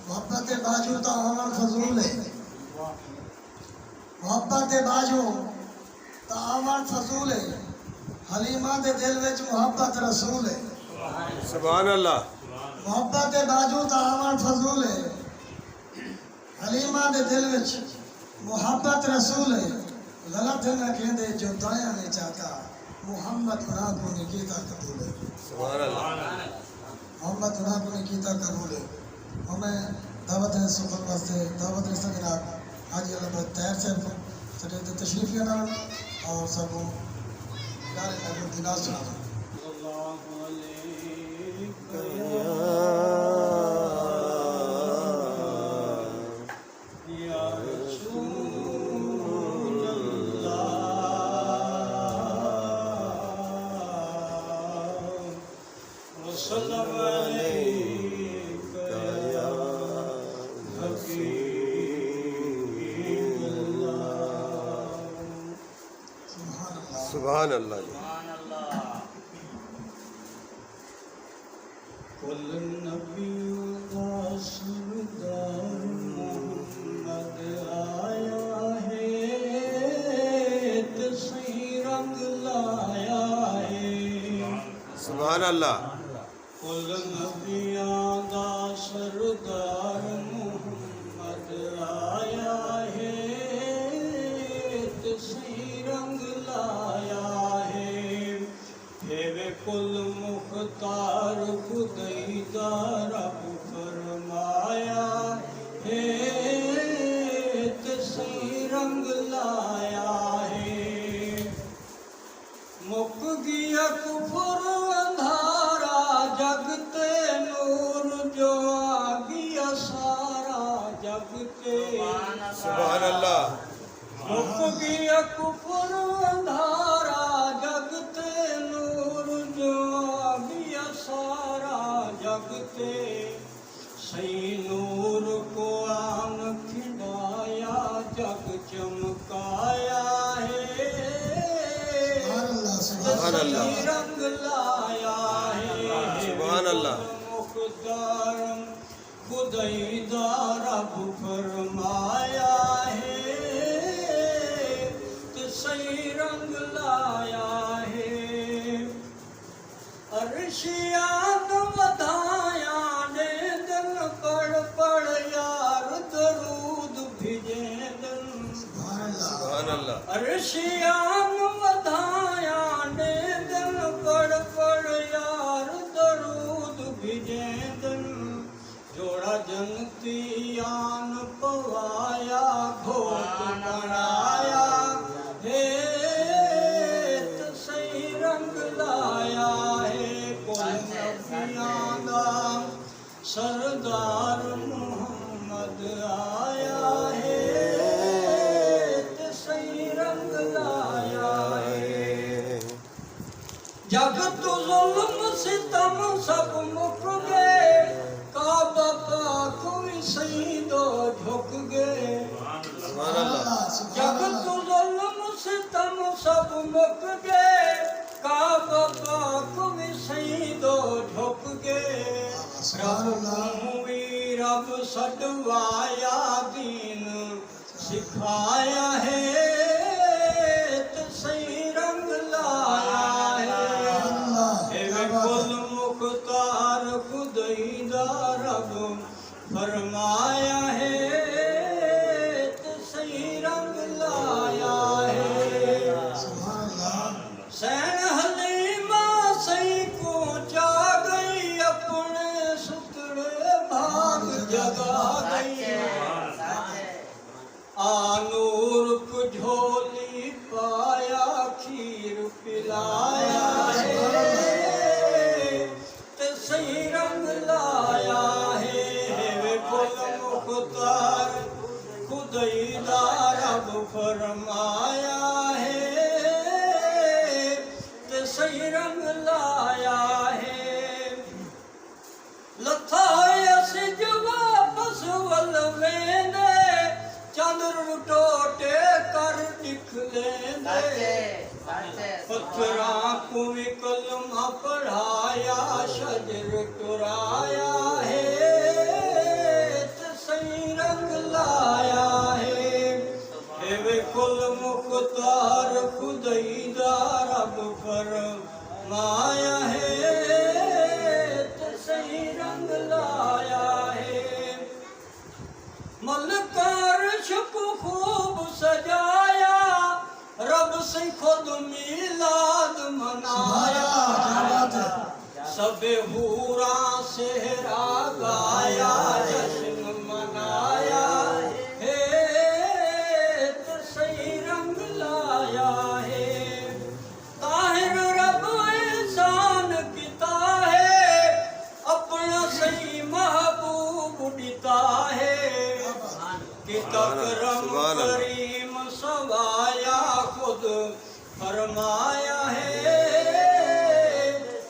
मोहब्बत बाजू तो अमल फजूल है, मोहब्बत बाजू तो अमल फजूल है। हलीमा दे दिल विच मोहब्बत रसूल है। सुभान अल्लाह। मोहब्बत बाजू तो अमल फजूल है। हलीमा दे दिल विच मोहब्बत रसूल है। गलत न कहते जो दाया ने चाहता, मोहम्मद गुनाह को नहीं कीता कबूल है। सुभान अल्लाह। मोहम्मद गुनाह को नहीं कीता कबूल है। हमें दावत है सुबह वास्ते दावत रिश्ता जनाब आज अल्लाह तैयार से सटे तशरीफिया ना और सब प्यारे महबूब दी नाज़ सुना सुभान अल्लाह जी। कुल नबियों का सरदार मोहम्मद आया है, सही रंग लाया है। सुभान अल्लाह। कुल नबियों का सरदार मोहम्मद आया है, सही रंग लाया है। वे कुल मुख्तार खुदैदा रब फरमाया है, सही रंग लाया है। मुक गया कुफर अंधारा, जगते नूर जो आ गया सारा जगते। सुभान अल्लाह। मुक गया कुफर अंधारा, जगते नूर जो आ गया सारा जगते। सही नूर को आन खिलाया, जग चमकाया है, सुभान अल्लाह। सही रंग लाया है। सुभान अल्लाह। मुख्तार खुदैदा रब फरमाया है, सही रंग लाया है। अर्शियान वधाया ने दिल पढ़ पढ़ यार दरूद भिजे दिल। सुभान अल्लाह। अर्शियान वधाया ने दिल पढ़ पढ़ यार दरूद भिजे दिल। जोड़ा जनतियान पवाया, घोट बनाया है, सही रंग लाया है। कुल नबियां दा सरदार मोहम्मद आया है, सही रंग लाया है। जग तो जुल्म सितम सब मुक गए, काबा पाक भी सही दो झुक गए। सुभान अल्लाह। जग तो जुल्म सितम सब मुक गए, काबा पाक भी सही दो झुक गए। रब भी रब सडवाया, दीन सिखाया है, सही रंग लाया है। कुल मुख्तार खुदैदा रब फरमाया है, सही रंग लाया है। सैन हलीमा सही को जा गई, अपने सुतड़े भाग जगा गई। आनूर को झोली पाया, खीर पिलाया है, सही रंग लाया है। वे कुल मुख्तार खुदैदा रब फरमाया है, सही रंग लाया है। लथा सिज वापस वल वेंदे, चंद्र टोटे कर दिख लेंदे। पत्थरां को भी कलमा पढ़ाया, शजर तुराया है, कि सुभान अल्लाह, तकरम सुभान अल्लाह। करीम सवाया खुद फरमाया है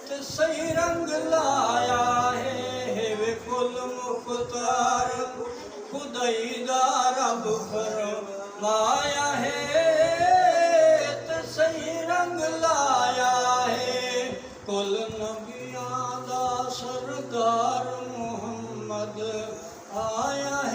तो सही रंग लाया है वे कुल मुख्तार खुदाई दा रब फरमाया है तो सही रंग लाया है कुल नबियां दा सरदार मुहम्मद आया है।